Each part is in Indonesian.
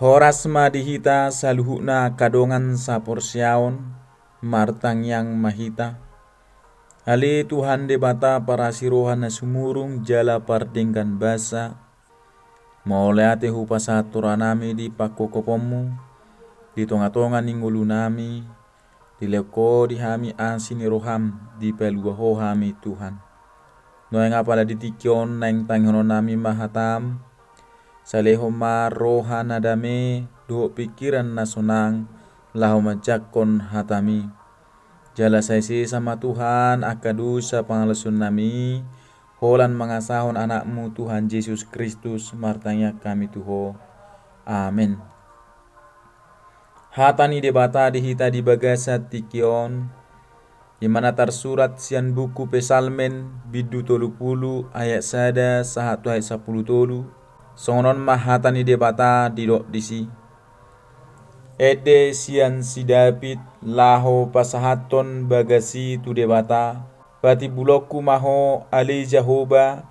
Horas madihita saluhuna kadongan saporsiaon martang yang mahita. Ali Tuhan debata para sirohan na sumurung jala pardengkan basa. Mauleate hupasa turanami di pakokopomu. Di tonga-tonga ningulu nami. Di leko di hami asini roham di peluaho hami Tuhan. Noeng apala ditikyon naeng tanghono nami mahatam. Saleho ma roha nadame do pikiran na sonang laho majakon hatami. Jala saisi sama Tuhan akadu sa pangalasun nami. Holan mangasahon anakmu Tuhan Yesus Kristus martanya kami Tuho. Amin. Hatani debata dihita di bagasa tikion. Di mana tersurat sian buku Pesalmen bidu 30 ayat 1 sahatu ayat 10 tolu. Songonon mahatani debata didok disi. Ede sian si David laho pasahaton bagasi tu debata. Pati buloku maho ali Jahoba.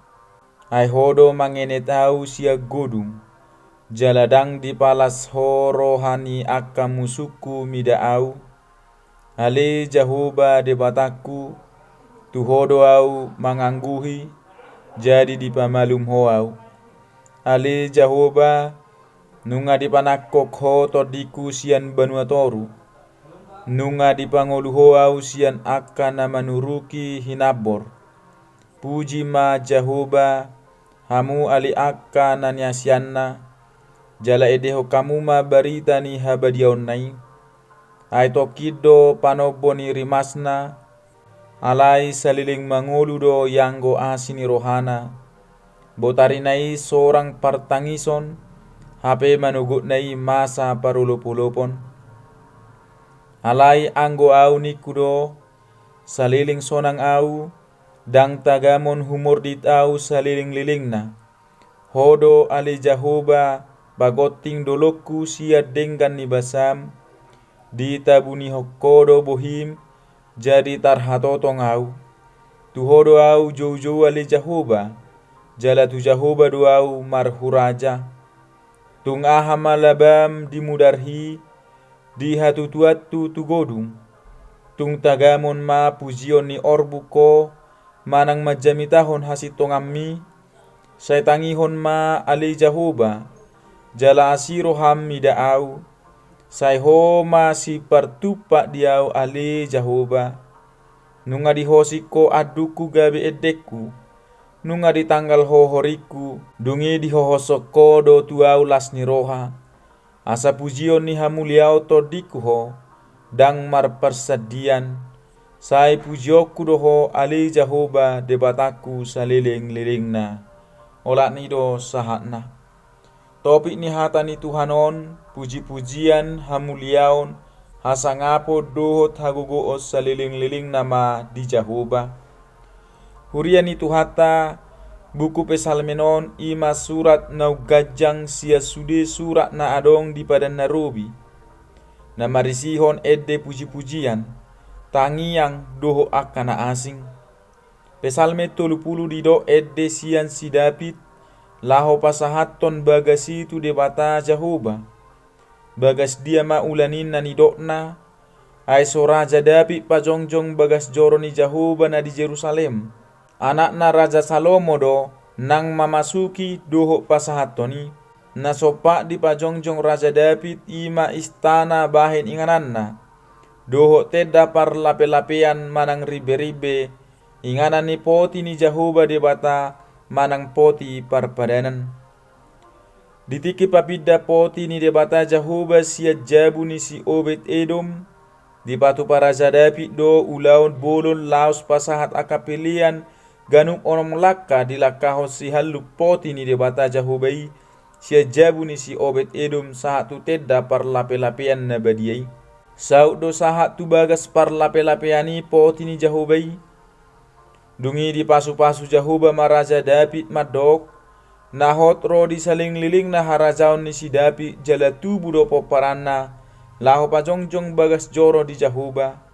Ai hodo mangene tau sia godung. Jaladang di palas ho rohani akka musuku midaau. Ali Jahoba debataku. Tu hodo au mangangguhi. Jadi di pamalum hoau. Ali Jahoba nunga di panakok ho todiku sian banua toru. Nunga di pangoluho au sian akana manuruki hinabor. Puji ma Jahoba hamu ali akana nyasianna. Jala edeho kamu ma barita ni habadiaon nai. Ai tokido panoboni rimasna. Alai saliling mangolu do yanggo asini rohana. Botari nai seorang partangison, hape manugut nai masa parulupulupon. Alai anggo au nikudo, saliling sonang au, dang tagamon humor dit au saliling lilingna. Hodo ali Jahoba bagoting doloku sia denggan ni basam, ditabuni hokodo bohim, jadi tarhatotong au. Tuhodo au jou-jou ali Jahoba. Jala tu Jahoba doau marhuraja. Tung ahama labam dimudarhi. Di hatutuatu tu godung. Tung tagamon ma pujion ni orbuko. Manang majamitahon hasitongammi. Saitangihon ma ali Jahoba. Jala asiroham midaau. Saiho ma si partupak diau ali Jahoba. Nunga dihosiko aduku gabe edekku. Nunga di tanggal hohoriku, dungi di hohosoko do tuau las ni roha. Asa pujion ni hamuliau todiku ho, dang mar persedian. Sai pujioku doho ali Jahoba debataku saliling-lilingna. Olak ni do sahatna. Topik ni hata ni Tuhanon, puji-pujian hamuliaon, hasangapo dohot hagugoos saliling-liling nama di Jahoba. Hurian itu hata buku Pesalmenon ima surat na gajang sia sude surat na adong di padan narobi. Na marisihon ede puji-pujian tangi yang doho akana asing. Pesalme 30 dido ede sian si David laho pasahaton bagasi tu debata Jahoba. Bagas dia ma ulanin na nidokna ai soraja David pajongjong bagas joro ni Jahoba na di Jerusalem. Anakna Raja Salomo do nang mamasuki doho pasahatoni. Na sopak di pajongjong Raja David ima istana bahin ingananna. Doho teda par lape-lapean manang ribe-ribe. Inganan ni poti ni Jahoba debata manang poti parpadanan. Ditiki papida poti ni debata Jahoba sia jabu ni si Obed Edom. Di patu para Raja David do ulaun bolon laos pasahat akapelian. Ganung onom laka di lakaho si halu poti ni debata Jahobai. Sia jabu ni si Obed Edom sahat tu teda par lape-lapean na badiai. Saut do sahat tu bagas par lape-lapeani poti ni Jahobai. Dungi di pasu-pasu Jahoba maraja David madok. Nahot ro di saling-liling na harajaon ni si David jala tubu do poparanna. Laho pajongjong bagas joro di Jahoba.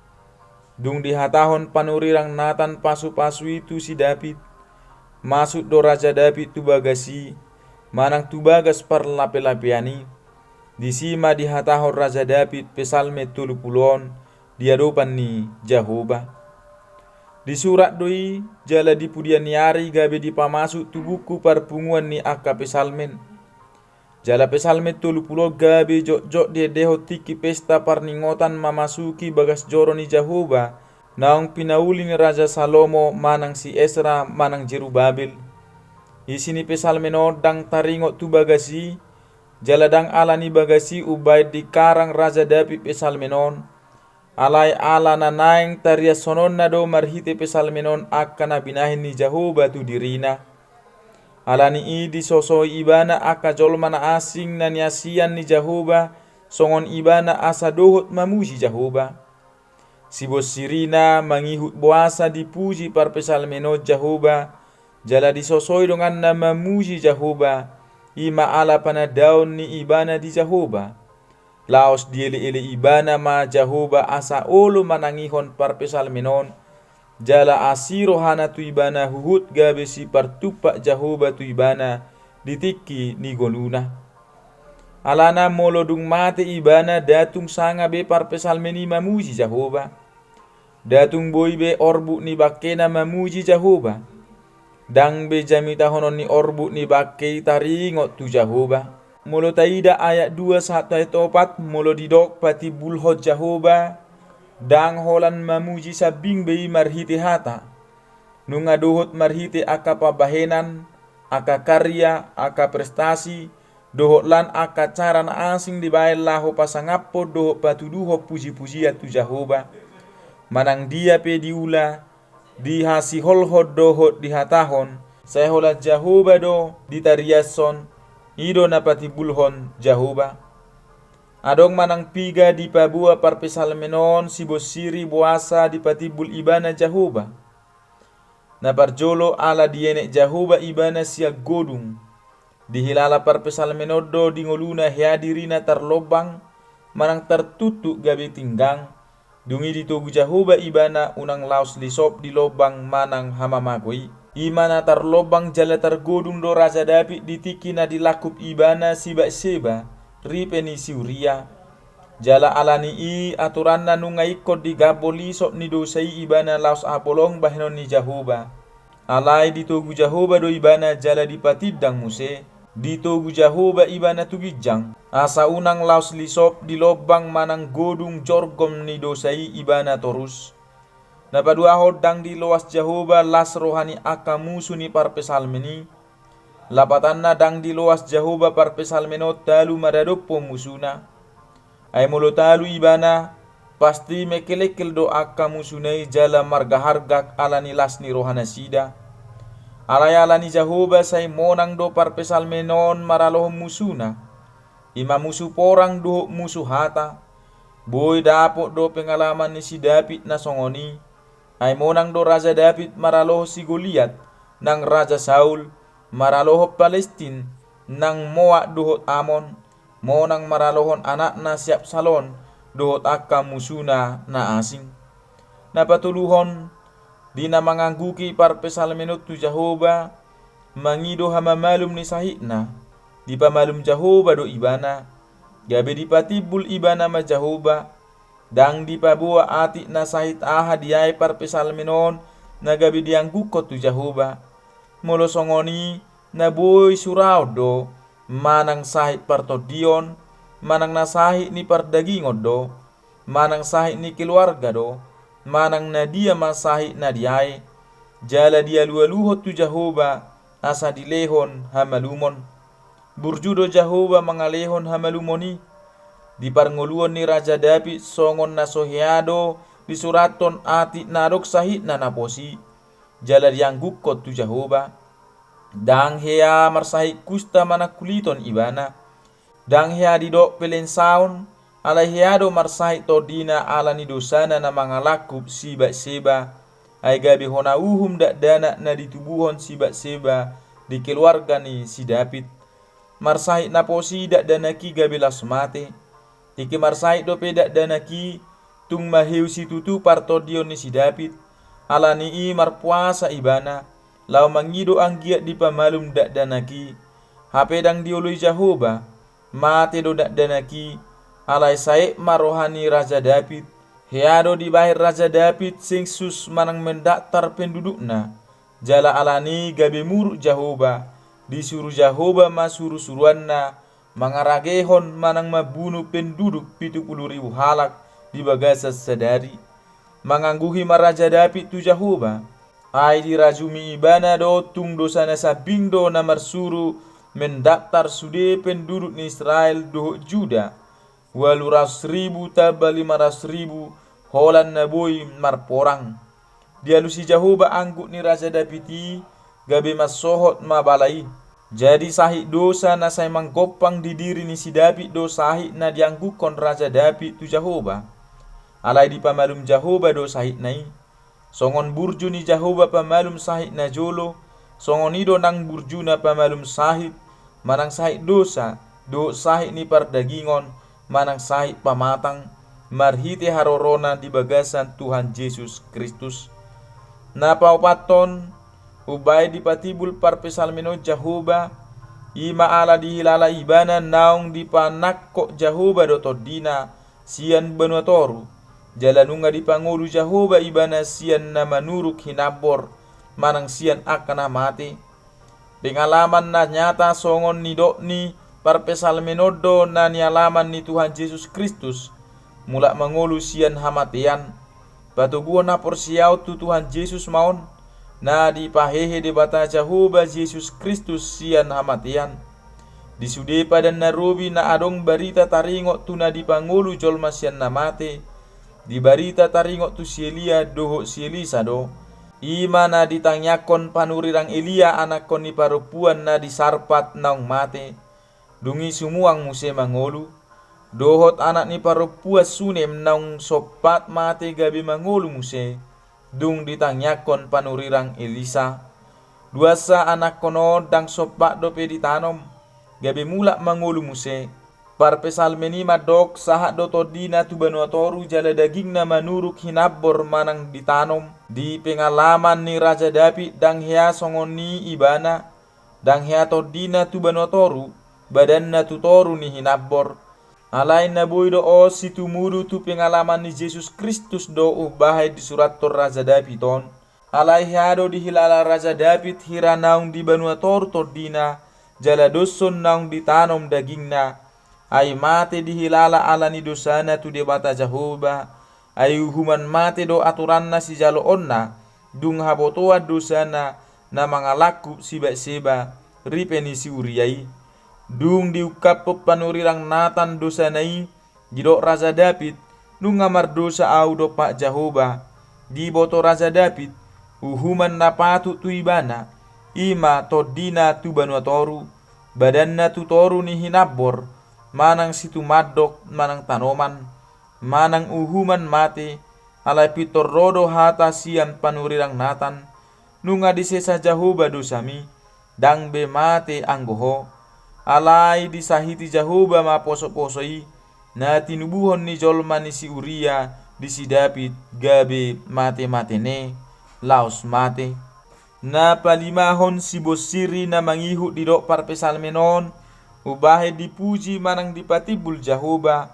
Dung dihatahon panurirang natan pasu-pasu itu si David. Masuk do Raja David tu bagasi. Manang tu bagas par lape-lapeani. Disima dihatahon Raja David pesalme 30 diadopan ni Jehovah. Di surat doi jala dipudian niari gabe dipamasuk tu buku parpunguan ni aka pesalmen. Jala pesalme 30 gabe jok-jok dia deho tiki pesta parningotan mamasuki bagas joro ni Jehovah. Naung pinauli ni Raja Salomo manang si Esra manang Jerubabel. Isini pesalmen odang taringot tu bagasi. Jaladang ala ni bagasi ubay di karang Raja David pesalmenon. Alay ala na naing taria sonon na do marhite pesalmenon akana binahin ni Jehovah tu dirina. Ala ni idi sosoi ibana aka jolma na asing na niasian ni Jehovah songon ibana asa dohot mamuji Jehovah. Sibos sirina mangihut boasa dipuji par pesalmenot Jehovah. Jala disosoi dongan na mamuji Jehovah. Ima ala pana daun ni ibana di Jehovah. Laos diele-ele ibana ma Jehovah asa olo manangihon par pesalmenon. Jala asiro hana tu ibana huhut gabe si partupak Jehovah tu ibana ditiki ni goluna. Alana molodung mate ibana datung sanga be par pesalmeni mamuji Jehovah. Datung boy be orbu ni bakena mamuji Jehovah. Dang be jamita honon ni orbu ni bakke taringot tu Jehovah. Molo taida ayat 2 ayat 4 molo didok pati bulhot Jehovah. Dang holan mamuji sabing be marhite hata. Nunga dohot marhite aka pabahenan, aka karya, aka prestasi. Dohot lan aka cara na asing dibayar laho pasangapo dohot patuduho puji-pujian tu Jehovah. Manang dia pe diula dihasi holhot dohot dihatahon. Saya holat Jehovah do ditariason. Ido napati bulhon Jehovah. Adong manang piga di pabua par pesalmenon sibos siri boasa di patibul ibana Jehovah. Naparjolo ala dienek Jehovah ibana siag godung. Dihilala par pesalmenodo dingoluna headirina tarlobang manang tertutuk gabe tinggang. Dungi ditogu Jehovah ibana unang laos lisop di lobang manang hamamagoi. Imana tarlobang jala targodung do Raja David ditiki na dilakup ibana siba seba ripeni si Uria. Jala alani i aturan na nunga ikot di gaboli sok ni dosai ibana laos apolong bahenon ni Jehovah. Alai ditogu Jehovah do ibana jala dipatidang muse. Ditogu Jehovah ibana tugijang. Asa unang laos lisop di lobang manang godung jorgom ni dosai ibana torus. Napadua hodang di loas Jehovah las rohani aka musu ni par pesalmeni. Lapatan na dang di loas Jehovah par pesalmenot talu madadopo musuna. Ay molo talu ibana pasti mekelekel do aka musunai jala margahargak ala ni las ni rohana sida. Alay-ala ni Jehovah say monang do par pesalmenon maralohom musuna. Ima musu porang do musu hata. Boy dapot do pengalaman ni si David na songoni. Ay monang do Raja David maraloho si Goliat nang Raja Saul, maraloho Palestin nang Moab dohot Amon, monang maralohon anak na siap salon dohot akka musuna na asing. Napatuluhon di na mangangguki par pesalmenot tu Jehovah mangido hamamalum ni sahitna di pamalum Jehovah do ibana gabe dipatibul ibana ma Jehovah. Dang di pabua ati na sahit aha diay par pesalmenon na gabi diang gukot tu Jehovah. Molo songoni na boy surau do manang sahit par todion, manang na sahit ni par dagingot do, manang sahit ni keluarga do, manang na dia masahit na diay. Jala dia lualuhot tu Jehovah asa dilehon hamalumon. Burjudo Jehovah mangalehon hamalumoni. Di parngoluan ni Raja David songon na soheado di suraton ati narok sahit na naposi. Jala yang gukot tu Jehovah. Dang hea marsahit kusta manakuliton ibana. Dang hea didok pelensaon ala heado marsahit tordina ala ni dosana na mangalakup siba-seba. Ay gabi hona uhum dak dana na ditubuhon siba-seba di keluarga ni si David. Marsahit naposi dak danaki gabi lasmate. Iki marsahit do pedak danaki tung mahiu si tutu partodion ni si David. Ala ni i marpuasa ibana. Lau mangido anggiat di pamalum dak danaki. Hape dang diului Jehovah. mate do danaki alai sae marohani Raja David. Heado di bahir Raja David sing sus manang mendaktar pendudukna. Jala alani gabe muruk Jahoba, disuruh Jahoba masuru-suruanna mangaragehon manang mabunuh penduduk 70.000 halak di bagasa sadari. Mangangguhi Raja David tu Jahoba. Ai dirajumi ibana do tung dosana sabindo na marsuru mendaktar sude penduduk ni Israel doh Juda. 800.000 taba 500.000 holan na boy marporang. Dialusi Jahoba anggut ni Raja David gabe masohot mabalai. Jadi sahih dosa na say manggopang di diri ni si David do sahih na dianggukon Raja David tu Jahoba. Alai di pamalum Jahoba do sahih nai. Songon burju ni Jahoba pamalum sahih na jolo. Songon ido nang burju na pamalum sahih. Manang sahih dosa do sahih ni pardagingon. Manang sahih pamatang. Marhite harorona di bagasan Tuhan Yesus Kristus. Napaupaton ubay di patibul parpesalmeno Jahoba ima ala dihilala ibana naong di panakko Jahoba do todina sian benuatoru jalanunga di pangulu Jahoba ibana sian na manuruk hinabor manang sian akana mate. Pengalaman na nyata songon ni dokni parpesalmenodo na nialaman ni Tuhan Yesus Kristus mulak mangulu sian hamatean. Batu gua na porsiau tu Tuhan Yesus maon na di pahehe de bata Jahoba Yesus Kristus sian hamatian. Disude pada narobi na adong barita taringok tu na di pangulu jolma sian namate. Di barita taringok tu si Elia doho si Elisa do. Ima na ditanyakon panurirang Elia anak kon ni parupuan na disarpat naong mate. Dungi sumuang muse mangolu. Dohot anak ni parupuas sunem naung sopat mate gabi mangulu muse. Dung ditanyakon panurirang Elisa. Duasa anak kono dang sopat dope ditanom. Gabi mulak mangulu muse. Parpesalmeni madok sahat do todina tu banuatoru jala daging na manuruk hinabor manang ditanom. Di pengalaman ni Raja David dang hea songoni ibana. Dang hea todina tu banuatoru badan na tutoru ni hinabor. Alai na boy do o situmuru tu pengalaman ni Yesus Kristus do bahay di surat tor Raja David on. Alai hado di hilala Raja David hira naung di banuator tordina jala doson naung ditanom dagingna. Ay mate di hilala ala ni dosana tu debata Jahoba. Ay human mate do aturan na si jalo onna dung habotoa dosana na mangalaku siba-siba ripeni si Uriai. Dung diukap panurirang Natan dosa nai jidok Raja David nung ngamar dosa au do Pak Jahoba di boto Raja David uhuman na patut tu ibana ima todina tu banuatoru badanna tu toru ni hinabor manang situ madok manang tanoman manang uhuman mate alai pitor rodo hata sian panurirang Natan nunga disesa Jahoba dosami dang be mate anggoho. Alai disahiti Jahoba ma poso-posoi na tinubuhon ni jolma ni si Uria di si David gabe mate-mate ne laos mate. Na palimahon si bosiri na mangihu di dok parpesalmenon ubahe dipuji manang dipatibul Jahoba.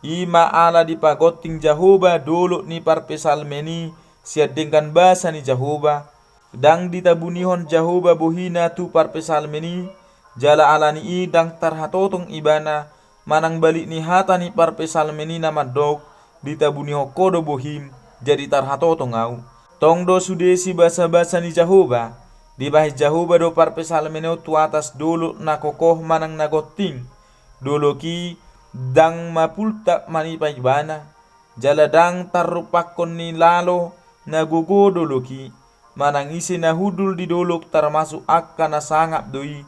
Ima ala dipagoting Jahoba dolo ni parpesalmeni siadengkan basa ni Jahoba. Dang ditabunihon Jahoba bohina tu parpesalmeni jala alani idang tarhatotong ibana manang balik ni hata ni parpesalmeni na madok ditabuni hokodo bohim jadi tarhatotong au. Tongdo sudesi basa-basa ni Jahoba di bahis Jahoba do parpesalmeni tu atas dolo na kokoh manang nagoting dolo ki dang mapulta manipa ibana jala dang tarupakon ni lalo nagogo dolo ki manang isi na hudul di dolok termasuk akka na sangap doi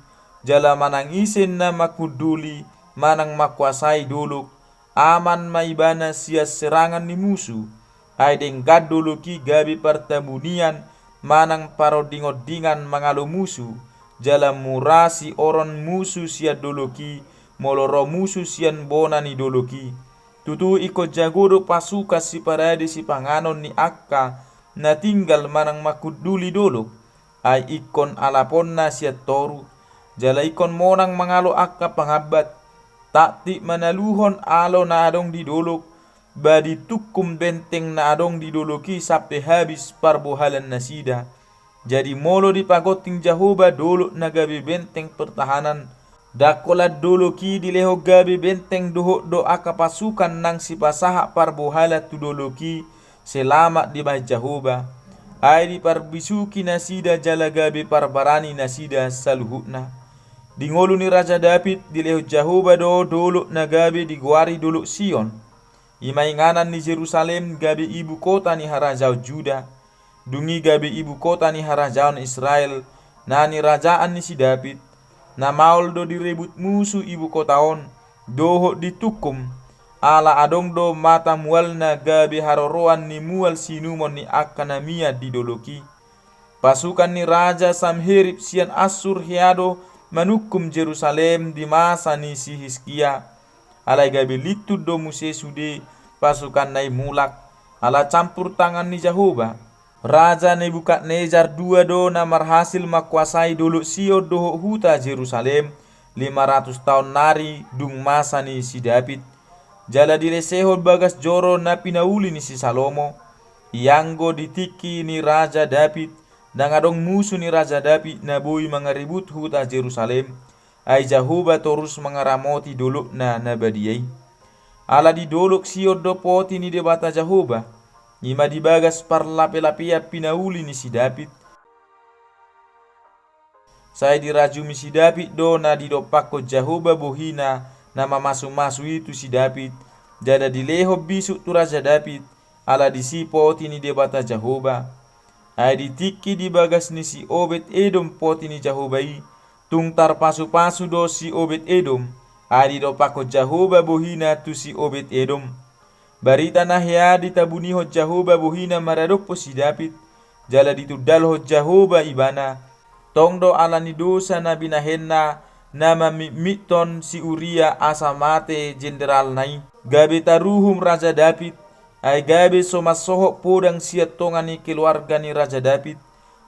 jala manang isin na makuduli manang makuasai dolok aman maibana sia serangan ni musuh ay denggad dolo ki gabi pertembunian manang parodingodingan mangalo musuh jala murasi oron musuh sia dolo ki moloro musuh sian bona ni dolo ki tutu iko jagodo pasuka si parade si panganon ni akka na tinggal manang makuduli dolok ay ikon alapon na sia toru jala ikon monang mangalo akka pangabat takti manaluhon alo na adong didolok, badi tukum benteng na adong didoloki sampai habis parbohalan nasida. Jadi molo dipagoting Jahoba dolok na gabi benteng pertahanan. Dakolat doloki dileho gabi benteng doho doa pasukan nang si pasaha parbohala tu doloki selamat di bah Jahoba. Ai di parbisuki nasida jala gabi parbarani nasida saluhutna. Dingolu ni Raja David dileho Jahoba do dolok na gabi diguari dolok Sion. Imainganan ni Jerusalem gabi ibu kota ni harajau Juda. Dungi gabi ibu kota ni harajaon Israel, na ni rajaan ni si David, na maul do direbut musuh ibu kotaon, doho ditukum, ala adong do mata mual na gabi haroroan ni mual sinumon ni akanamia didoloki. Pasukan ni Raja Samherib sian Asur hiado manukum Jerusalem di masa ni si Hizkia. Alai gabi litud do muse sude pasukan nai mulak, ala campur tangan ni Jahoba. Raja Nebukadnezar dua do na marhasil makuasai dolok Sio doho huta Jerusalem 500 tahun nari dung masa ni si David. Jala dilesehol bagas joro na pinauli ni si Salomo. Ianggo ditiki ni Raja David dan adong musuh ni Raja David na boy mangaribut huta Jerusalem. Ai Jahoba terus mengaramoti dolok na nabadiai. Ala di dolok Sio do poti ni debata Jahoba. Ima dibagas parlape-lapia pinauli ni si David. Saya dirajumi si David do na didopako Jahoba bohina nama masu-masu itu si David. Jada dileho bisuk tu Raja David. Ala disipoti ni debata Jahoba. Ai ditiki dibagas ni si Obed Edom poti ni Jahobai. Tungtar pasu-pasu do si Obed Edom. Ai didopako Jahoba bohina tu si Obed Edom. Barita nahya ditabuniho Jahoba bohina maradok si David. Jala ditudalho Jahoba ibana. Tongdo ala ni dosa na binahenna nama miton si Uria asa mate jenderal nai. Gabe taruhum Raja David. Ay gabe somasoho podang siat tongani keluarga ni Raja David.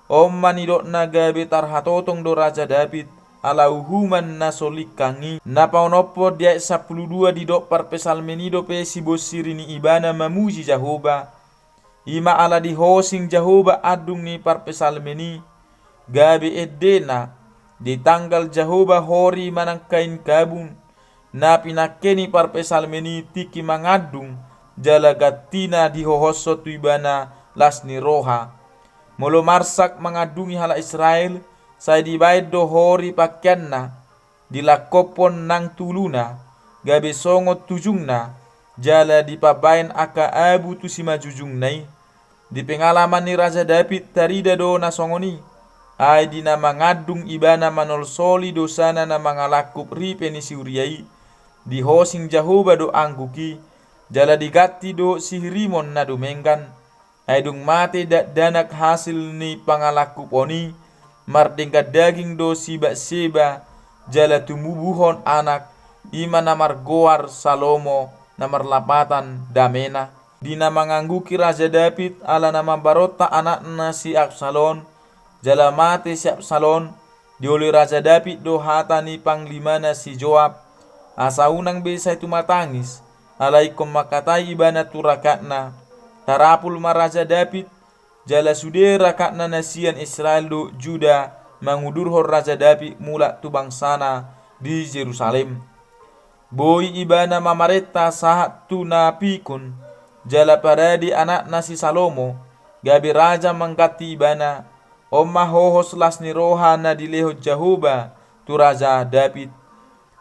Manidok na gabe tarhatotong do Raja David. Ala uhuman na solikangi na paunopo dia 12 didok parpesalmenido pe si bosiri ni ibana mamuji Jahoba. Ima ala di hosing Jahoba adung ni parpesalmeni gabi edena di tanggal Jahoba hori manang kain kabun na pinakeni parpesalmeni tiki mangadung jala gatina di hohoso tu ibana lasni roha. Molo marsak mengadungi hala Israel. Saya dibayad do hori pakyanna dilakopon nang tuluna gabe songot tujungna jala dipabayan aka abu tu si majujung nai. Di pengalaman ni Raja David tarida do na songoni ay di na mangadung ibana manol soli dosana na mangalakup ripe ni si Uriai di hosing Jahoba do angguki jala digati do si Rimon na dumenggan ay dung mate danak hasil ni pangalakuponi. Mardengka daging do siba seba jala tumubuhon anak ima namar goar Salomo namar lapatan damena. Dina mangangguki Raja David ala nama barota anak si Absalom jala mate si Absalom dioli Raja David do hatani panglimana si Joab asa unang besa itu matangis alaikum makatai ibana turakatna tarapul Raja David. Jala sudera kakna nasian Israel do Juda mangudurhor Raja David mula tu bangsana di Jerusalem. Boy ibana mamareta sahat tu napikun jala paradi anak nasi Salomo gabi raja mangkati ibana omma hohos lasni roha na dileho Jahoba tu Raja David.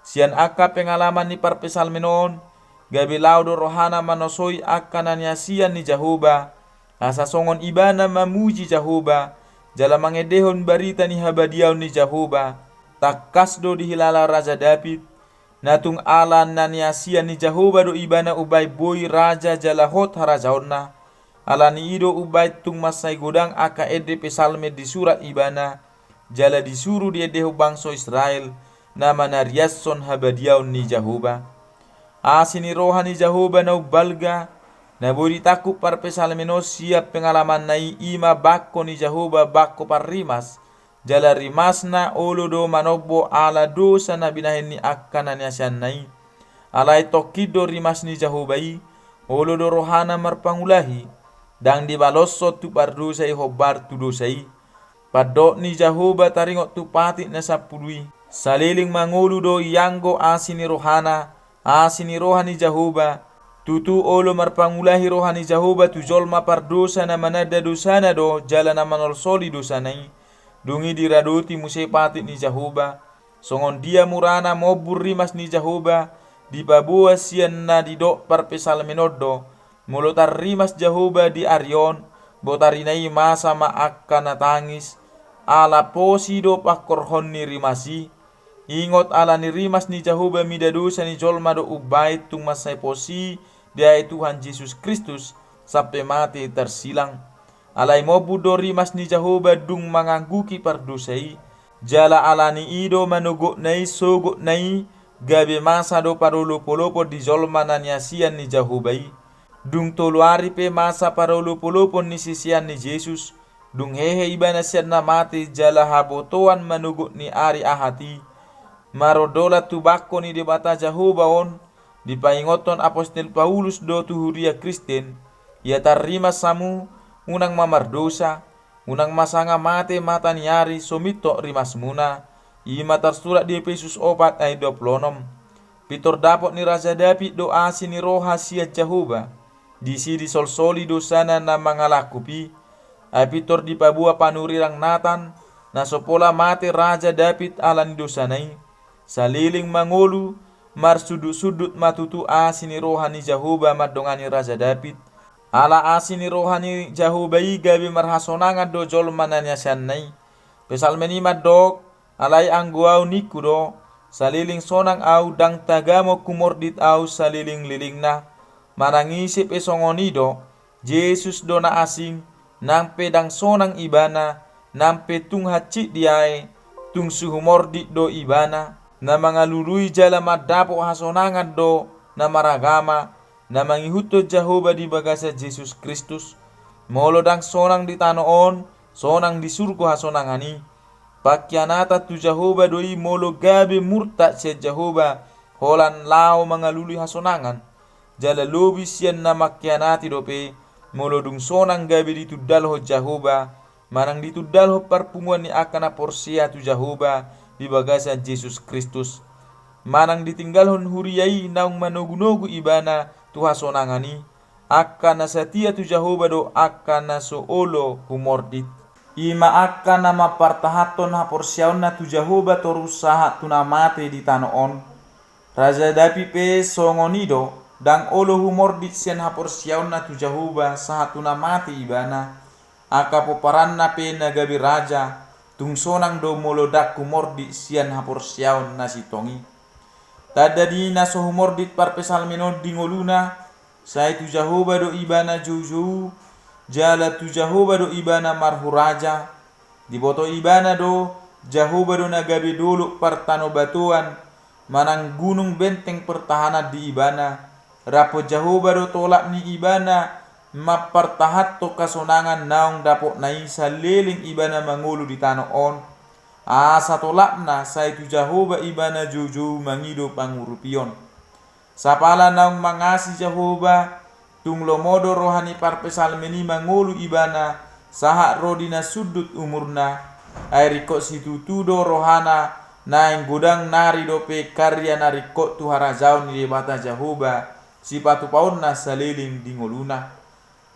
Sian aka pengalaman ni parpesalmenon gabi laudo rohana manosoi akan sian ni Jahoba. Asa songon ibana mamuji Jahoba jala mangedehon barita ni habadiau ni Jahoba takas do dihilala Raja David natung alan naniasian ni Jahoba do ibana ubay boy raja jala hot harajaonna alani ido ubay tung masai godang aka ede pesalme di surat ibana jala disuruh dia deho bangso Israel nama nariasson habadiau ni Jahoba. Asini rohani Jahoba na ubalga na bodi takut parpesalmeno siap pengalaman nai ima bakko ni Jahoba bakko parrimas jala rimasna olo do manobo ala dosa na binahen ni akkanan yasyan nai alai tokido rimas ni Jahobai, olo do rohana marpangulahi, dang di balosso tu pardosai hobar tu dosai, padok ni Jahoba taringot tu pati na sapului, saliling mangulu do yanggo asini rohana, asini rohani Jahoba, tutu olo marpangulahi rohani Jahoba tu jolma pardosa na manada dosana do jala na manolsoli dosanai, dungi diradoti musai pati ni Jahoba, songon dia murana mobur rimas ni Jahoba, di babua sian na didok parpesal menodo, molotar rimas Jahoba di Arion, botarinai masa maakka na tangis, ala posi do pakorhon ni rimasi, ingot ala ni rimas ni Jahoba midadosa ni jolma do ubait tung masai posi, dia Tuhan Yesus Kristus, sampai mati tersilang. Alai mobu do rimas ni Jahoba dung mangangguki pardosai, jala alani ido manuguk nai soguk nai, gabe masa do parolopo-lopo di jolma na niasian ni Jahobai, dung tolu ari pe masa parolopo-lopo ni sisian ni Yesus, dung hehe ibana sian na mati jala habotoan manuguk ni ari ahati, marodola tubako ni debata Jahoba on, di paingoton apostol Paulus do tuhuria Kristen, ia tarima samu, unang mamardosa, unang masanga mate mata niari somito rimas muna, ima tersurat di Efesus 4 ayat 26. Pitor dapot ni Raja David do asini roha sia Jahoba, di sidi solsoli dosana na mangalakupi, ay pitor di pabua panurirang Nathan, na sopola mate Raja David alani dosanai, saliling mangolu, marsudut-sudut matutu asini rohani Jahoba madongani Raja David, ala asini rohani Jahobai gabi marhasonangan do jolmananya sannai, pesal menimad dok, alai angguau niku do, saliling sonang au dang tagamo kumordit au saliling lilingna, marangisi pesongoni do, Yesus do na asing, nampe dang sonang ibana, nampe tung hacik diae, tung suhumordit do ibana, na mangalului jala madapo hasonangan do, na maragama, na mangihuto Jahoba di bagasa Yesus Kristus, molo dang sonang di tanoon, sonang di surga hasonangani, pakyanata tu Jahoba doi molo gabe murtad se Jahoba, holan lao mangalului hasonangan, jala lobi sian na makyanati dope, molo dung sonang gabe ditudal ho Jahoba, marang ditudal ho parpunguan ni akana porsia tu Jahoba di bagasa Yesus Kristus, manang ditinggalhon huriyai naung manogu-nogu ibana tu hasonangani, akana satia tu Jahoba do akana soolo humordit, ima akana mapartahaton haporsiaon na tu Jahoba torusaha tu namate di tanoon, Raja Dapi pe songonido, dang olo humordit sian haporsiaon na tu Jahoba saha tu namate ibana, akapoparan na pe nagabi raja, tung sonang do molodak kumordit sian haporsiaon na sitongi. Tada di naso humordit parpesal menod di ngoluna, sai tu Jahoba do ibana jojo, jala tu Jahoba do ibana marhuraja, di boto ibana do Jahoba do nagabe dulu partano batuan, manang gunung benteng pertahanan di ibana, rapo Jahoba do tolak ni ibana, mapartahat to kasonangan naong dapok nai saliling ibana mangulu di tanoon, asa tolakna sai tu Jahoba ibana jojo mangido pangurupion, sapala naong mangasi Jahoba, tung lomodo rohani parpesal meni mangulu ibana, saha rodina sudut umurna, airiko situtudo rohana, naing gudang nari dope karya nariko tu harajaun ni bata Jahoba, sipatu pauna saliling di ngoluna.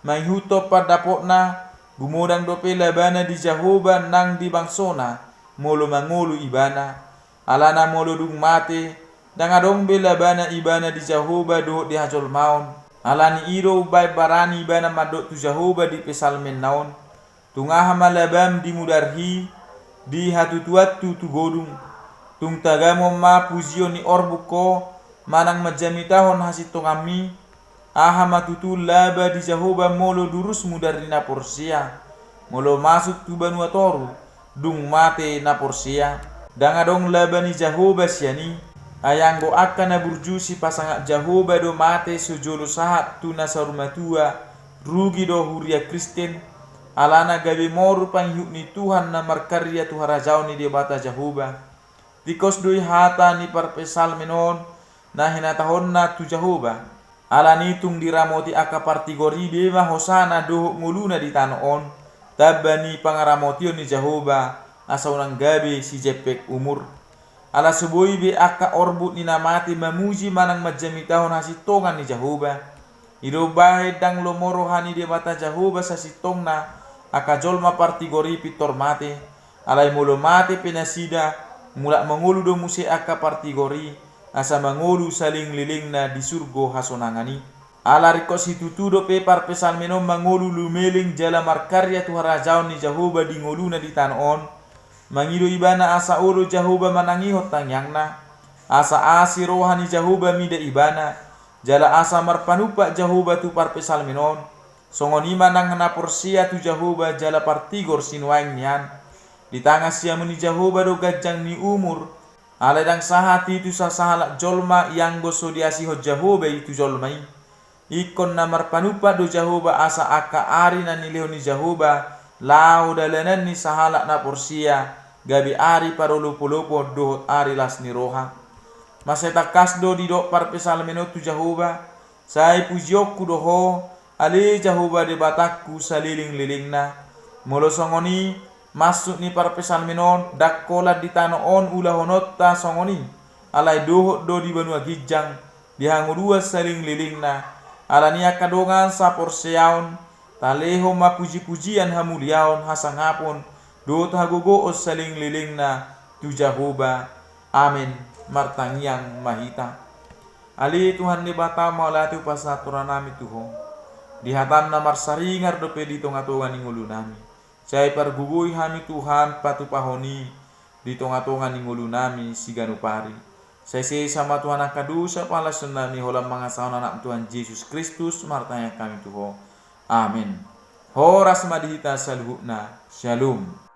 Mai huto padapokna, gumudang dope labana di Jahoba nang di bangsona, molo mangulu ibana, alana molo dung mate, dangadong belabana ibana di Jahoba do di hajol maun, alani iro bay barani ibana madok tu Jahoba di pesalmen naon, tungaha malabam di mudarhi, di hatutuatu tu godung, tung tagamo ma puzio ni orbuko, manang majamitahon hasito kami, aha matutu laba di Jahoba molo durus mudari na porsia, molo masuk tu banua toru, dung mate na porsia, dangadong laba ni Jahoba siani, ayanggo akan na burjusi pasangat Jahoba do mate sojolo sahat tu nasarumatua, rugi do huria Kristen, alana gabe moru panghiuk ni Tuhan na markarya tu harajau ni debata Jahoba, tikos doi hata ni parpesal menon, na hinatahon na tu Jehovah. Ala nitung diramoti aka partigori bema hosana dohok nguluna di tanoon. Tabani pangaramotion ni Jehovah asa unang gabi si jepek umur. Ala suboi be aka orbut ni namati mamuji manang majamitahon hasitongan ni Jehovah. Idobahe dang lomoro hani de mata Jehovah sa sitong na aka jolma partigori pitor mate. Alai mulo mate penasida mulak mengulu do muse aka partigori asa mengulu saling liling na di surgo hasonangani. Ala riko situtudo pe parpesal menom mengulu lumeling jala markarya tu harajaon ni Jehovah di ngulu na di tanon. Mangido ibana asa olo Jehovah manangihot tangyangna. Asa asi rohani Jehovah mida ibana. Jala asa marpanupa Jehovah tu parpesal menon. Songoni manang na porsia tu Jehovah jala partigor sinuaing nian. Di tangan siamu ni Jehovah do gajang ni umur. Aladang sahati tu sasahalak jolma yang goso diasiho Jehovah itu jolmai. Ikon na marpanupa do Jehovah asa aka ari na niliho ni Jehovah. Lau dalanan ni sahalak na porsia. Gabi ari parulupo-lupo dohot ari las ni roha. Maseta kasdo di dok parpesal menot tu Jehovah. Sai pujiokku doho. Ali Jehovah de batakku saliling-liling na. Molo songoni masuk ni parpesal menon dakkolat di tanoon ulahonota songoni. Alai dohot do di banua gijang. Dihangudua saling-liling na. Alania kadongan sapor seaon. Taleho mapuji-pujian hamuliaon hasangapon. Do tahagogo os saling liling na tu Jehovah. Amin. Martangyang mahita. Ali Tuhan ni bata maulati pasaturan nami Tuhan. Dihatan na marsaringar dope di tonga-tonga ni ngulu nami. Say pargugoy hami Tuhan patupahoni di tonga-tonga ni ngulu nami siganupari. Say sama Tuhan akadusa palasun nami holam mga saon anak Tuhan Yesus Kristus martanya kami Tuhan. Amin. Horas madihita saluhukna. Shalom.